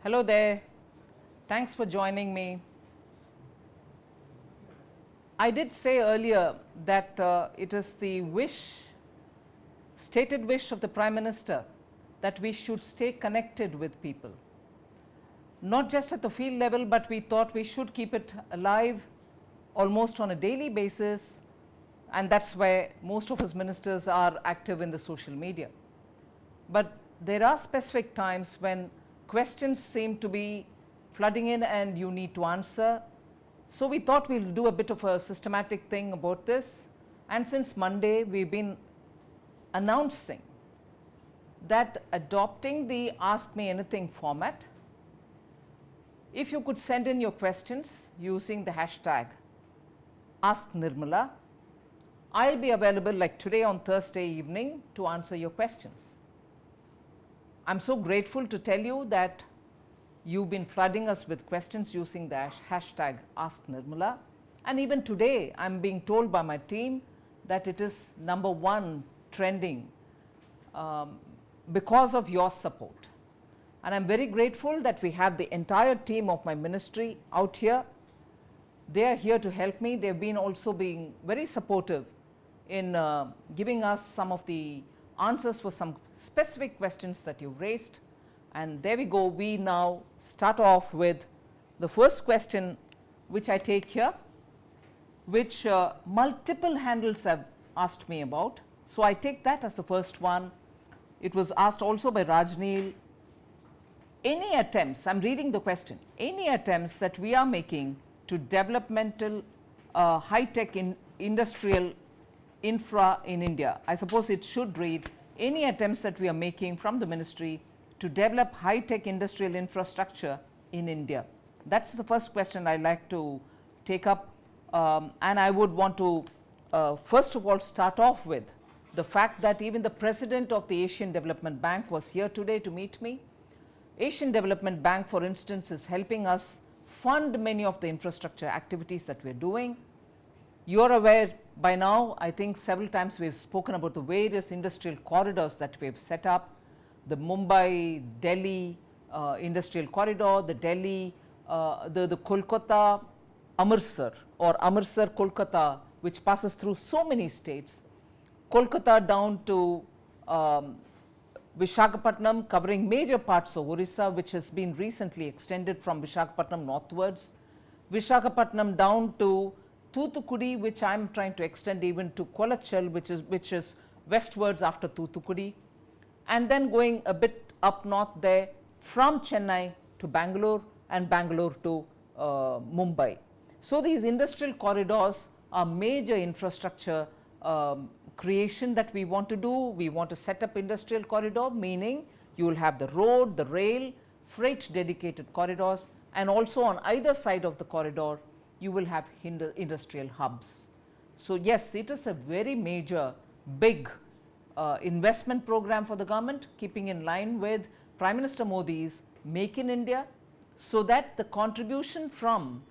Hello there. Thanks for joining me. I did say earlier that it is the stated wish of the Prime Minister that we should stay connected with people. Not just at the field level, but we thought we should keep it alive almost on a daily basis, and that's where most of us ministers are active in the social media. But there are specific times when questions seem to be flooding in and you need to answer. So we thought we'll do a bit of a systematic thing about this, and since Monday we've been announcing that adopting the Ask Me Anything format. If you could send in your questions using the hashtag Ask Nirmala, I'll be available like today on Thursday evening to answer your questions. I'm so grateful to tell you that you've been flooding us with questions using the hashtag Ask Nirmala, and even today I'm being told by my team that it is #1 trending because of your support. And I'm very grateful that we have the entire team of my ministry out here. They are here to help me. They've been also being very supportive in giving us some of the answers for some specific questions that you've raised. And there we go. We now start off with the first question, which I take here, which multiple handles have asked me about. So I take that as the first one. It was asked also by Rajneel. Any attempts, I'm reading the question, any attempts that we are making to developmental high-tech industrial infra in India? I suppose it should read, any attempts that we are making from the ministry to develop high-tech industrial infrastructure in India. That's the first question I like to take up, and I would want to first of all start off with the fact that even the president of the Asian Development Bank was here today to meet me. Asian Development Bank, for instance, is helping us fund many of the infrastructure activities that we're doing. You're aware by now, I think several times we've spoken about the various industrial corridors that we've set up, the Mumbai, Delhi industrial corridor, the Delhi, the Kolkata, Amritsar or Amritsar, Kolkata, which passes through so many states, Kolkata down to Visakhapatnam, covering major parts of Orissa, which has been recently extended from Visakhapatnam northwards, Visakhapatnam down to Thoothukudi, which I am trying to extend even to Kolachal, which is westwards after Thoothukudi, and then going a bit up north there from Chennai to Bangalore and Bangalore to Mumbai. So these industrial corridors are major infrastructure creation that we want to do. We want to set up industrial corridor, meaning you will have the road, the rail, freight dedicated corridors, and also on either side of the corridor you will have industrial hubs. So yes, it is a very major, big investment program for the government, keeping in line with Prime Minister Modi's Make in India, so that the contribution from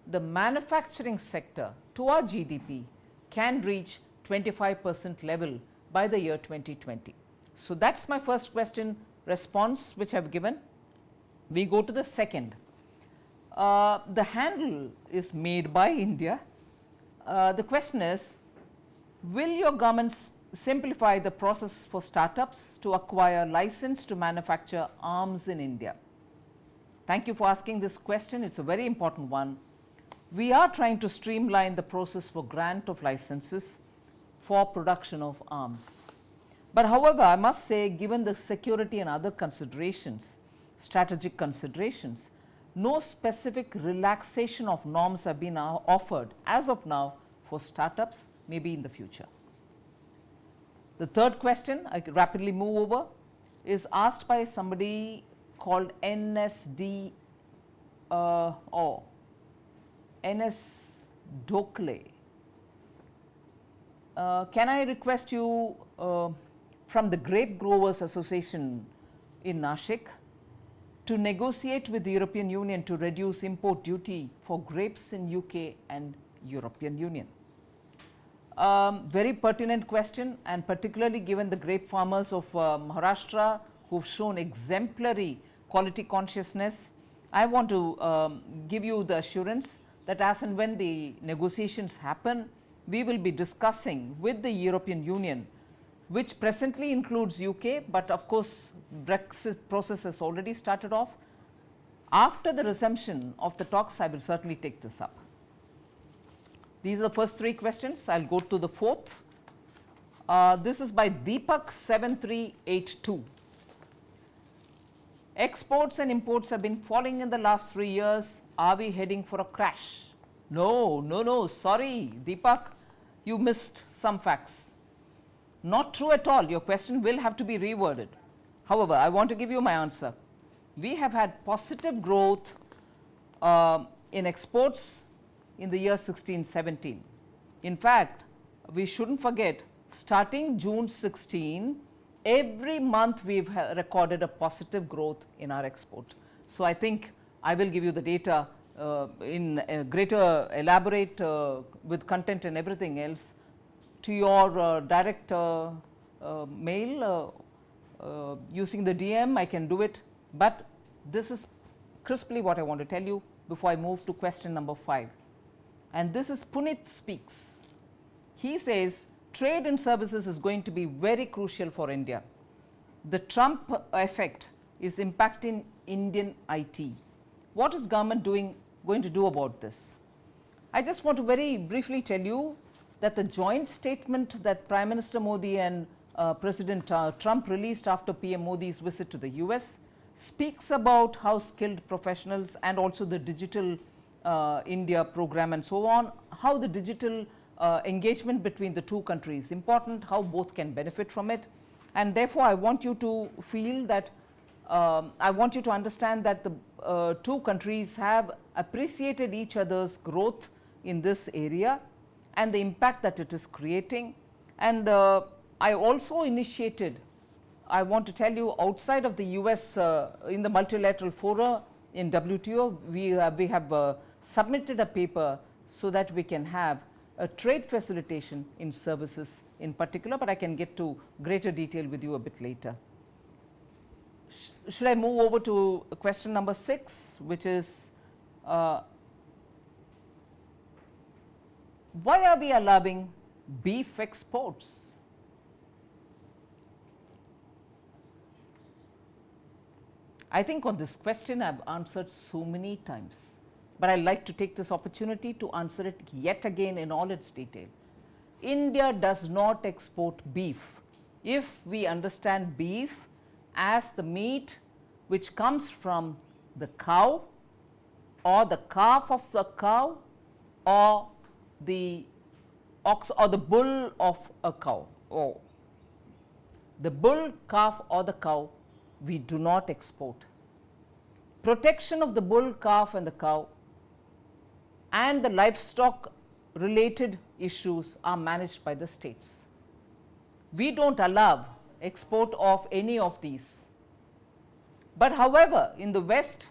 the manufacturing sector to our GDP can reach 25% level by the year 2020. So that's my first question response which I've given. We go to the second. The handle is made by India. The question is, will your government simplify the process for startups to acquire license to manufacture arms in India? Thank you for asking this question. It's a very important one. We are trying to streamline the process for grant of licenses for production of arms. But however, I must say, given the security and other considerations, strategic considerations, no specific relaxation of norms have been offered as of now for startups, maybe in the future. The third question, I could rapidly move over, is asked by somebody called NS Dokle. Can I request you from the Grape Growers Association in Nashik to negotiate with the European Union to reduce import duty for grapes in UK and European Union? Very pertinent question, and particularly given the grape farmers of Maharashtra who have shown exemplary quality consciousness. I want to give you the assurance that as and when the negotiations happen, we will be discussing with the European Union, which presently includes UK, but of course Brexit process has already started off. After the resumption of the talks, I will certainly take this up. These are the first three questions. I will go to the fourth. This is by Deepak 7382. Exports and imports have been falling in the last 3 years. Are we heading for a crash? No, sorry Deepak, you missed some facts. Not true at all. Your question will have to be reworded. However, I want to give you my answer. We have had positive growth in exports in the year 16-17. In fact, we shouldn't forget, starting June 16, every month we have recorded a positive growth in our export. So, I think I will give you the data in greater elaborate with content and everything else to your direct mail using the DM. I can do it, but this is crisply what I want to tell you before I move to question number 5. And this is Punit Speaks. He says, trade and services is going to be very crucial for India. The Trump effect is impacting Indian IT. What is government going to do about this? I just want to very briefly tell you that the joint statement that Prime Minister Modi and President Trump released after PM Modi's visit to the US speaks about how skilled professionals and also the digital India program and so on, how the digital engagement between the two countries is important, how both can benefit from it. And therefore, I want you to feel that I want you to understand that the two countries have appreciated each other's growth in this area and the impact that it is creating. And I also initiated, I want to tell you, outside of the US in the multilateral fora in WTO, we have submitted a paper so that we can have a trade facilitation in services in particular, but I can get to greater detail with you a bit later. Should I move over to question number 6, which is why are we allowing beef exports? I think on this question I have answered so many times, but I like to take this opportunity to answer it yet again in all its detail. India does not export beef. If we understand beef as the meat which comes from the cow or the calf of the cow or the ox or the bull of a cow, or the bull, calf or the cow, we do not export. Protection of the bull, calf and the cow and the livestock related issues are managed by the states. We do not allow export of any of these. But however, in the West,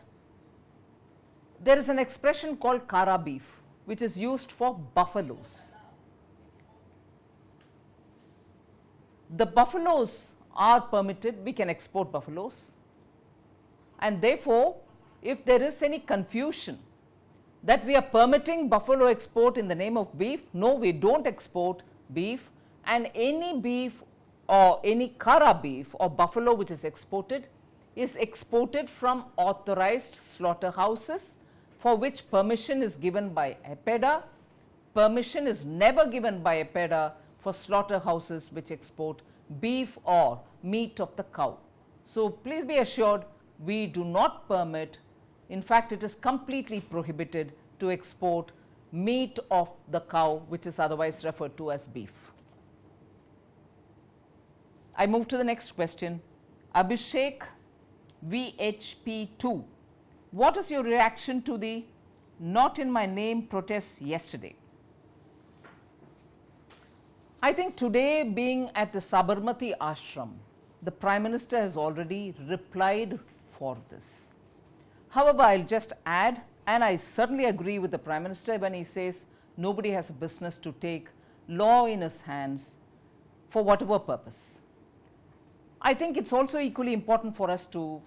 there is an expression called Kara beef, which is used for buffaloes. The buffaloes are permitted, we can export buffaloes, and therefore, if there is any confusion that we are permitting buffalo export in the name of beef, no, we do not export beef, and any beef or any Kara beef or buffalo which is exported from authorized slaughterhouses for which permission is given by EPEDA. Permission is never given by EPEDA for slaughterhouses which export beef or meat of the cow. So, please be assured, we do not permit, in fact it is completely prohibited to export meat of the cow which is otherwise referred to as beef. I move to the next question. Abhishek VHP2, what is your reaction to the not in my name protests yesterday? I think today, being at the Sabarmati ashram, the Prime Minister has already replied for this. However, I will just add, and I certainly agree with the Prime Minister when he says nobody has a business to take law in his hands for whatever purpose. I think it is also equally important for us to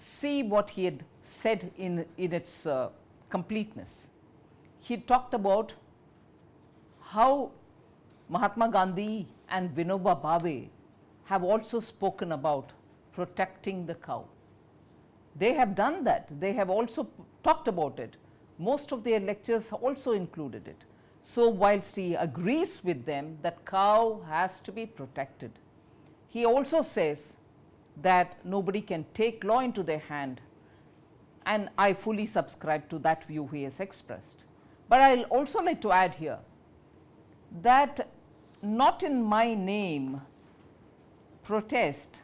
see what he had said in its completeness. He talked about how Mahatma Gandhi and Vinoba Bhave have also spoken about protecting the cow. They have done that. They have also talked about it. Most of their lectures also included it. So whilst he agrees with them that cow has to be protected, he also says that nobody can take law into their hand, and I fully subscribe to that view he has expressed. But I will also like to add here that not in my name protest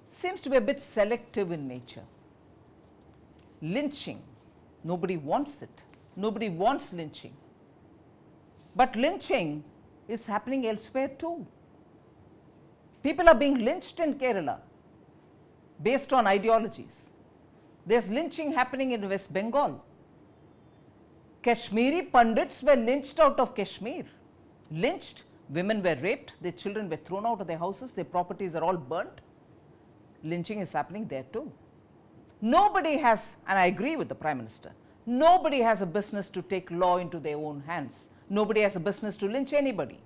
seems to be a bit selective in nature. Lynching, nobody wants it. Nobody wants lynching. But lynching is happening elsewhere too. People are being lynched in Kerala based on ideologies. There is lynching happening in West Bengal. Kashmiri Pandits were lynched out of Kashmir. Lynched, women were raped, their children were thrown out of their houses, their properties are all burnt. Lynching is happening there too. Nobody has, and I agree with the Prime Minister, nobody has a business to take law into their own hands. Nobody has a business to lynch anybody.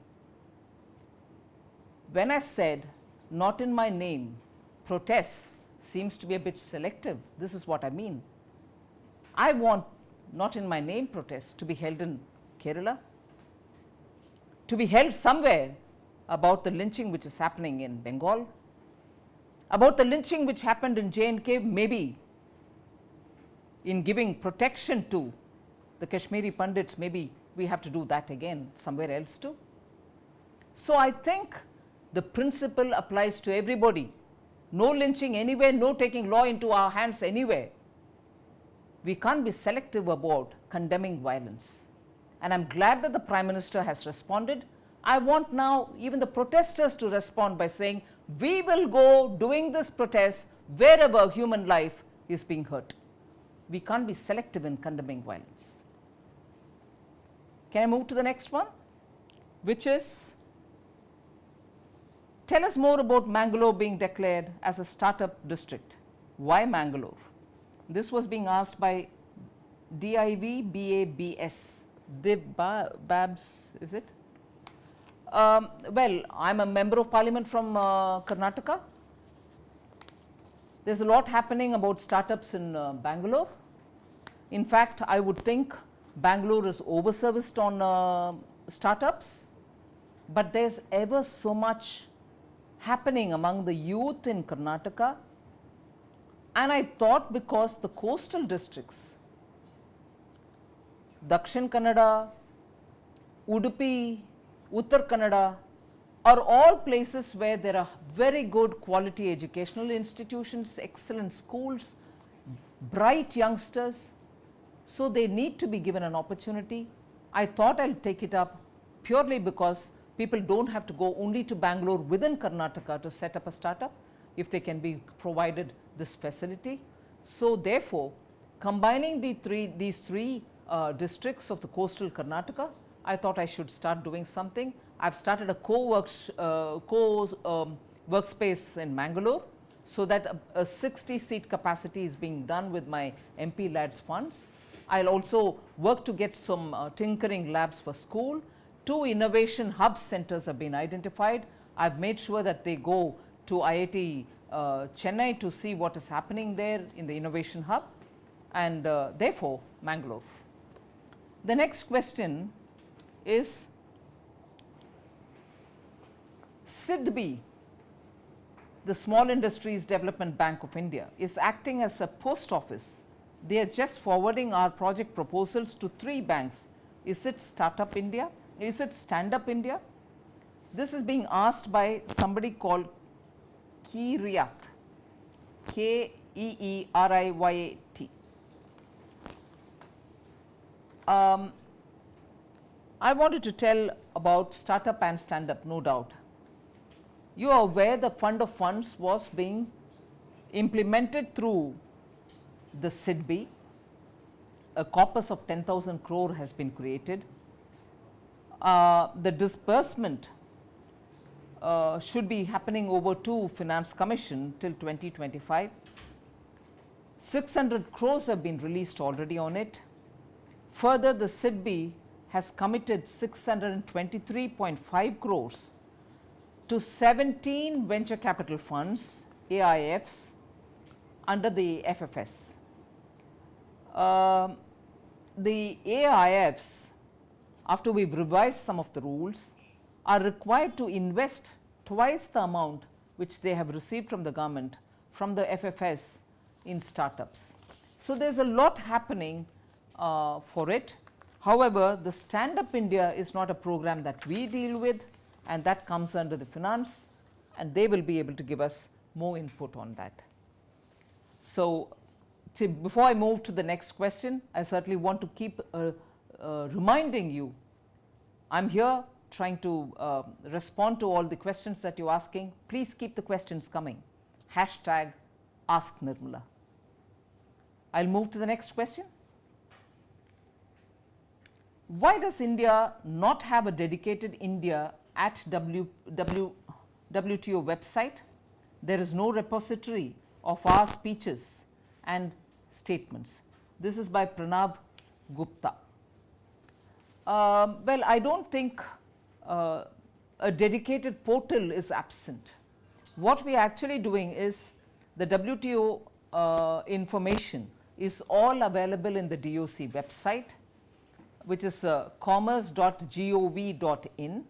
When I said not in my name, protest seems to be a bit selective. This is what I mean. I want not in my name protests to be held in Kerala, to be held somewhere about the lynching which is happening in Bengal, about the lynching which happened in J&K, maybe in giving protection to the Kashmiri Pandits, maybe we have to do that again somewhere else too. So I think the principle applies to everybody. No lynching anywhere, no taking law into our hands anywhere. We can't be selective about condemning violence. And I'm glad that the Prime Minister has responded. I want now even the protesters to respond by saying, we will go doing this protest wherever human life is being hurt. We can't be selective in condemning violence. Can I move to the next one? Which is, tell us more about Mangalore being declared as a startup district. Why Mangalore? This was being asked by DIV-BABS. Babs, is it? Well, I am a member of parliament from Karnataka. There is a lot happening about startups in Bangalore. In fact, I would think Bangalore is over-serviced on startups, but there is ever so much happening among the youth in Karnataka. And I thought because the coastal districts, Dakshin Kannada, Udupi, Uttar Kannada are all places where there are very good quality educational institutions, excellent schools, bright youngsters. So they need to be given an opportunity. I thought I'll take it up purely because people don't have to go only to Bangalore within Karnataka to set up a startup if they can be provided this facility. So therefore, combining these three districts of the coastal Karnataka, I thought I should start doing something. I've started a workspace in Mangalore, so that a 60-seat capacity is being done with my MP Lads funds. I'll also work to get some tinkering labs for school. 2 innovation hub centers have been identified. I've made sure that they go to IIT Chennai to see what is happening there in the innovation hub, and therefore Mangalore. The next question is, SIDBI, the Small Industries Development Bank of India, is acting as a post office. They are just forwarding our project proposals to 3 banks. Is it Startup India? Is it Stand Up India? This is being asked by somebody called Keeriyat, K-E-E-R-I-Y-A-T. I wanted to tell about Startup and Stand Up, no doubt. You are aware the fund of funds was being implemented through the SIDBI. A corpus of 10,000 crore has been created. The disbursement should be happening over to Finance Commission till 2025. 600 crores have been released already on it. Further, the SIDBI has committed 623.5 crores to 17 venture capital funds, AIFs, under the FFS. The AIFs, after we've revised some of the rules, are required to invest twice the amount which they have received from the government from the FFS in startups. So there's a lot happening for it. However, the Stand Up India is not a program that we deal with, and that comes under the finance, and they will be able to give us more input on that. So before I move to the next question, I certainly want to keep reminding you, I'm here trying to respond to all the questions that you're asking. Please keep the questions coming. Hashtag Ask Nirmala. I'll move to the next question. Why does India not have a dedicated India at WTO website? There is no repository of our speeches and statements. This is by Pranav Gupta. Well, I don't think a dedicated portal is absent. What we are actually doing is the WTO information is all available in the DOC website, which is commerce.gov.in,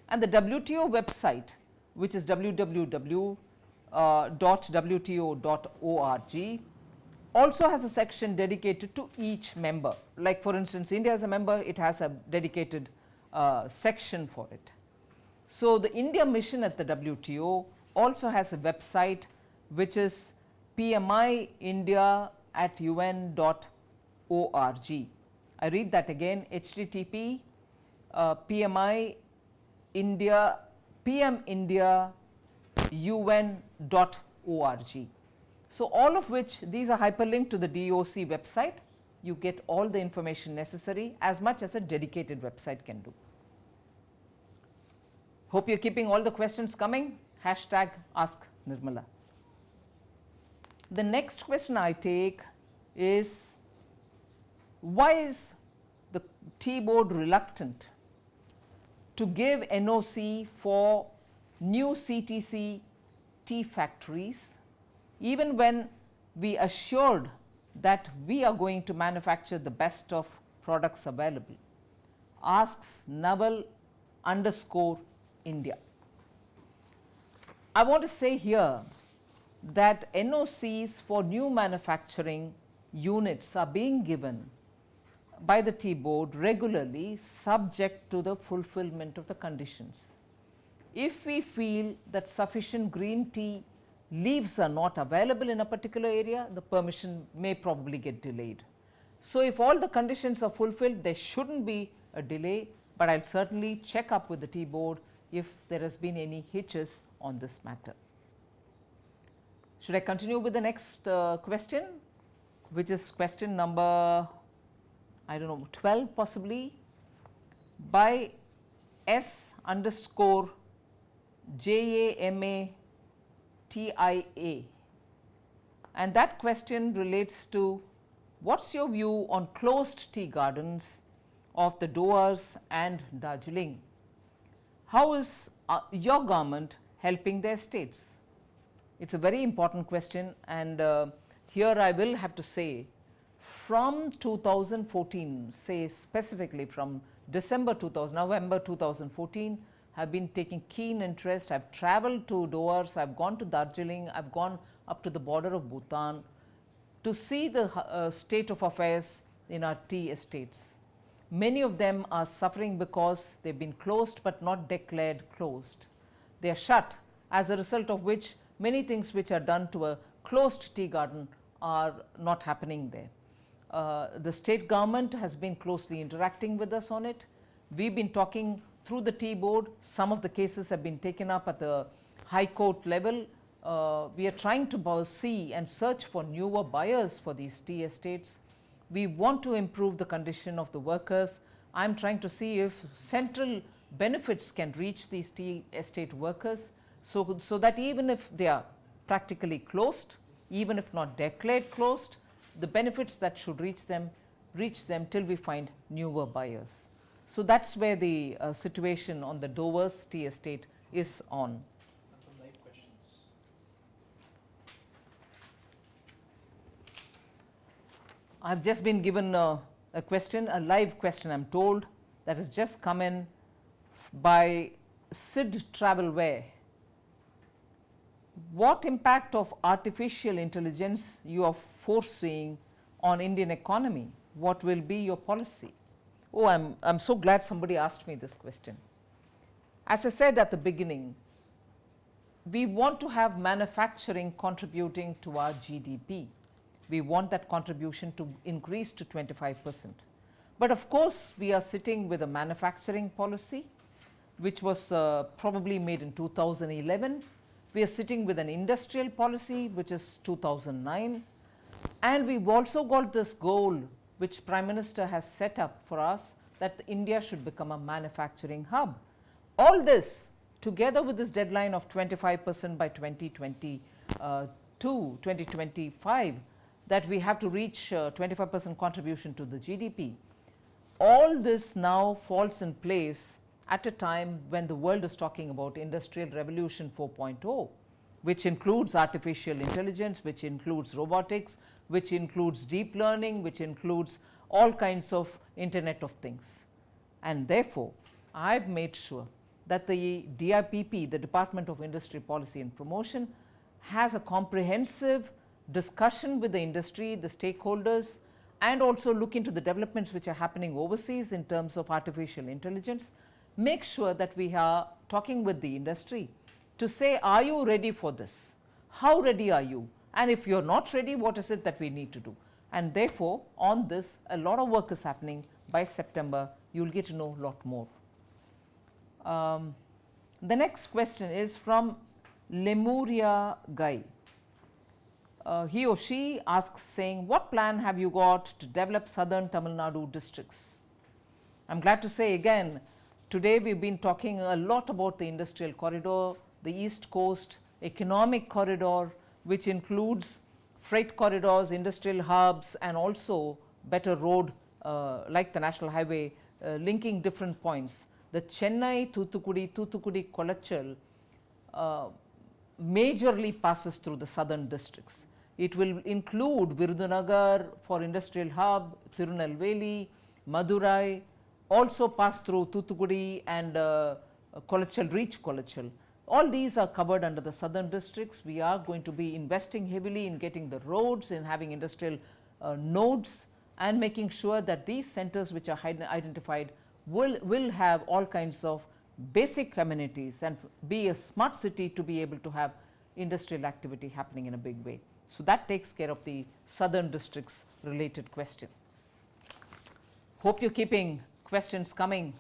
and the WTO website, which is www.wto.org, also has a section dedicated to each member. Like for instance, India as a member, it has a dedicated section for it. So the India mission at the WTO also has a website which is pmindia@un.org. I read that again, http pmindia.un.org. So all of which, these are hyperlinked to the DOC website. You get all the information necessary, as much as a dedicated website can do. Hope you're keeping all the questions coming. Hashtag Ask Nirmala. The next question I take is, why is the tea board reluctant to give NOC for new CTC tea factories, even when we assured that we are going to manufacture the best of products available? Asks Naval_India. I want to say here that NOCs for new manufacturing units are being given by the tea board regularly, subject to the fulfillment of the conditions. If we feel that sufficient green tea leaves are not available in a particular area, the permission may probably get delayed. So if all the conditions are fulfilled, there shouldn't be a delay, but I'll certainly check up with the tea board if there has been any hitches on this matter. Should I continue with the next question, which is question number, I don't know, 12 possibly, by S_JAMATIA, and that question relates to, what's your view on closed tea gardens of the Doars and Darjeeling? How is your government helping their states? It's a very important question, and here I will have to say, from 2014, say specifically from November 2014, I've been taking keen interest. I've traveled to Doars, I've gone to Darjeeling, I've gone up to the border of Bhutan to see the state of affairs in our tea estates. Many of them are suffering because they've been closed but not declared closed. They are shut, as a result of which many things which are done to a closed tea garden are not happening there. The state government has been closely interacting with us on it. We've been talking through the tea board. Some of the cases have been taken up at the High Court level. We are trying to see and search for newer buyers for these tea estates. We want to improve the condition of the workers. I'm trying to see if central benefits can reach these tea estate workers, so that even if they are practically closed, even if not declared closed, the benefits that should reach them till we find newer buyers. So that's where the situation on the Dovers tea estate is on. That's some live questions. I've just been given a question, a live question, I'm told, that has just come in by Sid Travelware. What impact of artificial intelligence you are foreseeing on Indian economy? What will be your policy? Oh, I'm so glad somebody asked me this question. As I said at the beginning, we want to have manufacturing contributing to our GDP. We want that contribution to increase to 25%. But of course, we are sitting with a manufacturing policy which was probably made in 2011. We are sitting with an industrial policy which is 2009. And we've also got this goal which Prime Minister has set up for us, that India should become a manufacturing hub. All this together with this deadline of 25% by 2025, that we have to reach 25% contribution to the GDP. All this now falls in place at a time when the world is talking about Industrial Revolution 4.0, which includes artificial intelligence, which includes robotics, which includes deep learning, which includes all kinds of Internet of Things. And therefore, I've made sure that the DIPP, the Department of Industry Policy and Promotion, has a comprehensive discussion with the industry, the stakeholders, and also look into the developments which are happening overseas in terms of artificial intelligence. Make sure that we are talking with the industry to say, are you ready for this? How ready are you? And if you're not ready, what is it that we need to do? And therefore, on this, a lot of work is happening. By September, you'll get to know a lot more. The next question is from Lemuria Guy. He or she asks saying, what plan have you got to develop southern Tamil Nadu districts? I'm glad to say again, today we've been talking a lot about the industrial corridor, the East Coast economic corridor, which includes freight corridors, industrial hubs, and also better road like the National Highway linking different points. The Chennai, Thoothukudi, Kolachal majorly passes through the southern districts. It will include Virudunagar for industrial hub, Tirunelveli, Madurai, also pass through Thoothukudi and Kolachal, reach Kolachal. All these are covered under the southern districts. We are going to be investing heavily in getting the roads, in having industrial nodes, and making sure that these centers which are identified will have all kinds of basic amenities and be a smart city to be able to have industrial activity happening in a big way. So that takes care of the southern districts related question. Hope you're keeping questions coming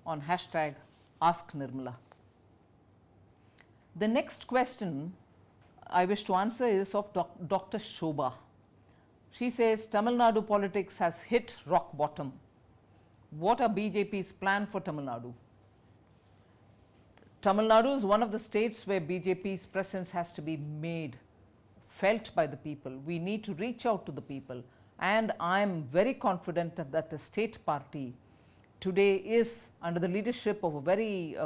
on hashtag Ask Nirmala. The next question I wish to answer is of Dr. Shobha. She says Tamil Nadu politics has hit rock bottom. What are BJP's plan for Tamil Nadu? Tamil Nadu is one of the states where BJP's presence has to be made, felt by the people. We need to reach out to the people, and I am very confident that the state party today is under the leadership of a very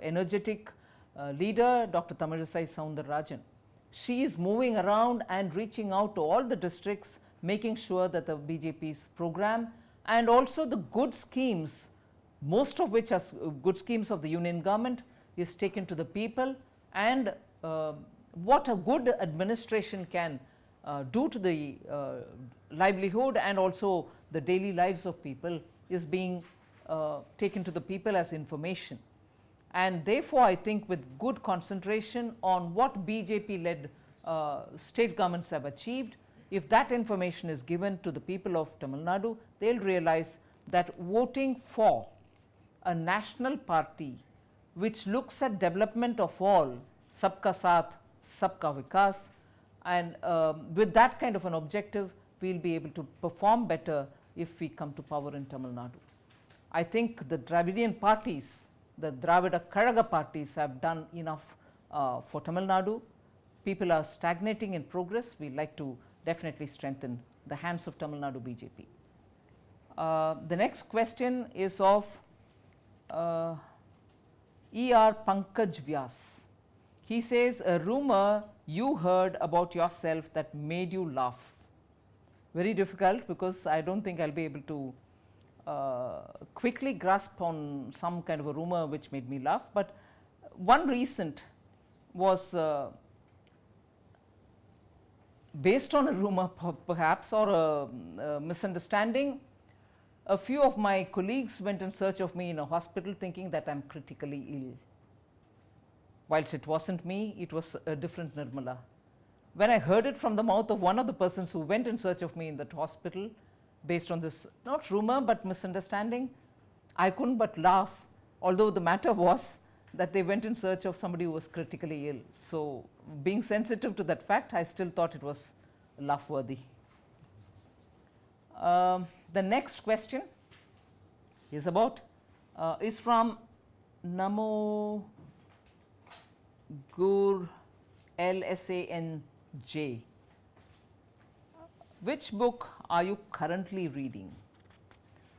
energetic leader, Dr. Tamilisai Soundararajan. She is moving around and reaching out to all the districts, making sure that the BJP's program and also the good schemes, most of which are good schemes of the union government, is taken to the people, and what a good administration can do to the livelihood and also the daily lives of people is being taken to the people as information. And therefore, I think with good concentration on what BJP-led state governments have achieved, if that information is given to the people of Tamil Nadu, they'll realize that voting for a national party which looks at development of all, Sabka Saath, Sabka Vikas, and with that kind of an objective, we'll be able to perform better if we come to power in Tamil Nadu. I think the Dravidian parties the Dravida Kalaga parties have done enough for Tamil Nadu. People are stagnating in progress. We like to definitely strengthen the hands of Tamil Nadu BJP. The next question is of E.R. Pankaj Vyas. He says, a rumor you heard about yourself that made you laugh. Very difficult, because I don't think I'll be able to quickly grasp on some kind of a rumor which made me laugh, but one recent was based on a rumor perhaps, or a misunderstanding. A few of my colleagues went in search of me in a hospital thinking that I am critically ill. Whilst it wasn't me, it was a different Nirmala. When I heard it from the mouth of one of the persons who went in search of me in that hospital, based on this, not rumor but misunderstanding, I couldn't but laugh, although the matter was that they went in search of somebody who was critically ill. So, being sensitive to that fact, I still thought it was laugh worthy. The next question is about, is from Namo Gur LSANJ. Which book are you currently reading?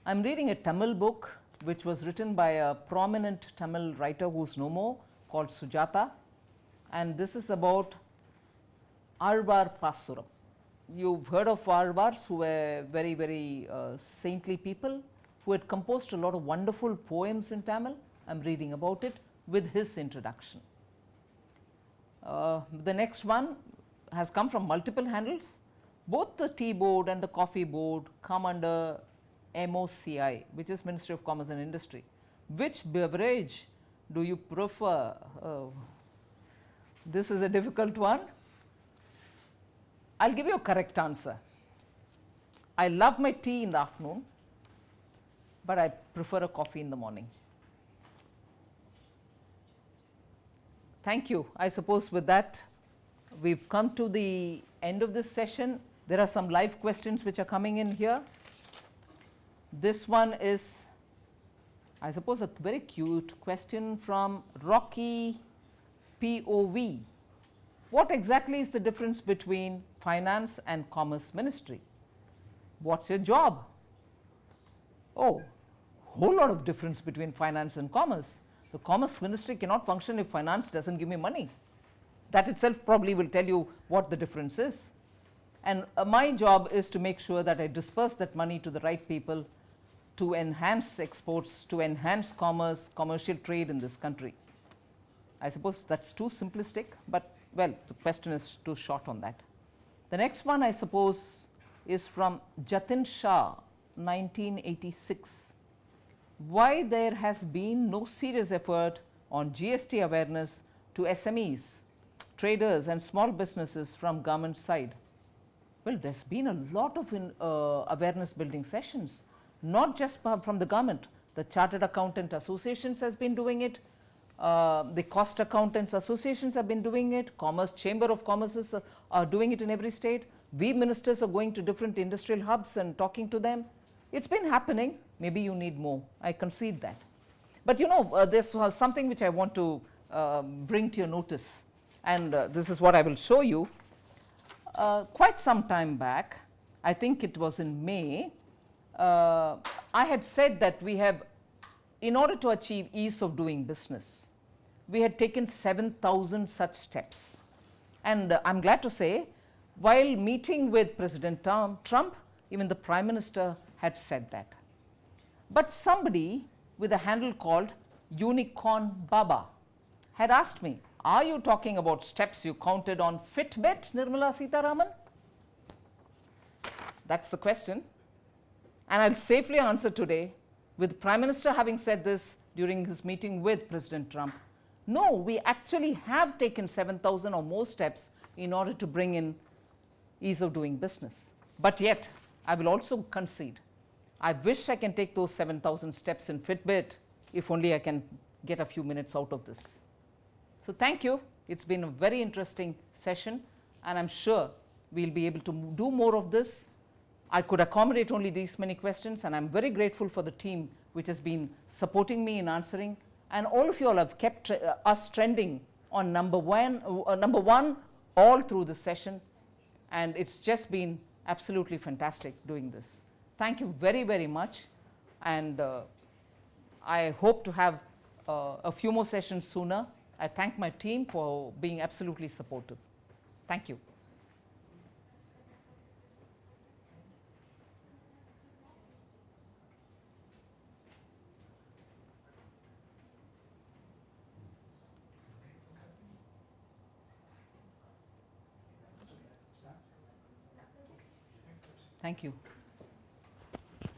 I am reading a Tamil book which was written by a prominent Tamil writer who is no more, called Sujata, and this is about Alvar Pasuram. You have heard of Alvars, who were very, very saintly people who had composed a lot of wonderful poems in Tamil. I am reading about it with his introduction. The next one has come from multiple handles. Both the tea board and the coffee board come under MOCI, which is Ministry of Commerce and Industry. Which beverage do you prefer? This is a difficult one. I will give you a correct answer. I love my tea in the afternoon, but I prefer a coffee in the morning. Thank you. I suppose with that, we have come to the end of this session. There are some live questions which are coming in here. This one is, I suppose, a very cute question from Rocky POV. What exactly is the difference between Finance and Commerce Ministry? What's your job? Oh, whole lot of difference between Finance and Commerce. The Commerce Ministry cannot function if Finance doesn't give me money. That itself probably will tell you what the difference is. And my job is to make sure that I disperse that money to the right people to enhance exports, to enhance commerce, commercial trade in this country. I suppose that's too simplistic, but well, the question is too short on that. The next one, I suppose, is from Jatin Shah, 1986. Why there has been no serious effort on GST awareness to SMEs, traders and small businesses from government side? Well, there's been a lot of awareness building sessions, not just from the government. The Chartered Accountant Associations has been doing it. The Cost Accountants Associations have been doing it. Commerce Chamber of Commerces are doing it in every state. We ministers are going to different industrial hubs and talking to them. It's been happening. Maybe you need more. I concede that. But you know, this was something which I want to bring to your notice, and this is what I will show you. Quite some time back, I think it was in May, I had said that we have, in order to achieve ease of doing business, we had taken 7,000 such steps. And I am glad to say, while meeting with President Trump, even the Prime Minister had said that. But somebody with a handle called Unicorn Baba had asked me, are you talking about steps you counted on Fitbit, Nirmala Sitharaman? That's the question. And I'll safely answer today, with Prime Minister having said this during his meeting with President Trump. No, we actually have taken 7,000 or more steps in order to bring in ease of doing business. But yet, I will also concede, I wish I can take those 7,000 steps in Fitbit, if only I can get a few minutes out of this. So thank you. It's been a very interesting session, and I'm sure we'll be able to do more of this. I could accommodate only these many questions, and I'm very grateful for the team which has been supporting me in answering. and all of you all have kept us trending on number one all through the session, and it's just been absolutely fantastic doing this. Thank you very, very much, and I hope to have a few more sessions sooner. I thank my team for being absolutely supportive. Thank you. Thank you.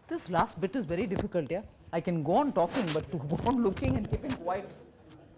This last bit is very difficult, yeah? I can go on talking, but to go on looking and keeping quiet.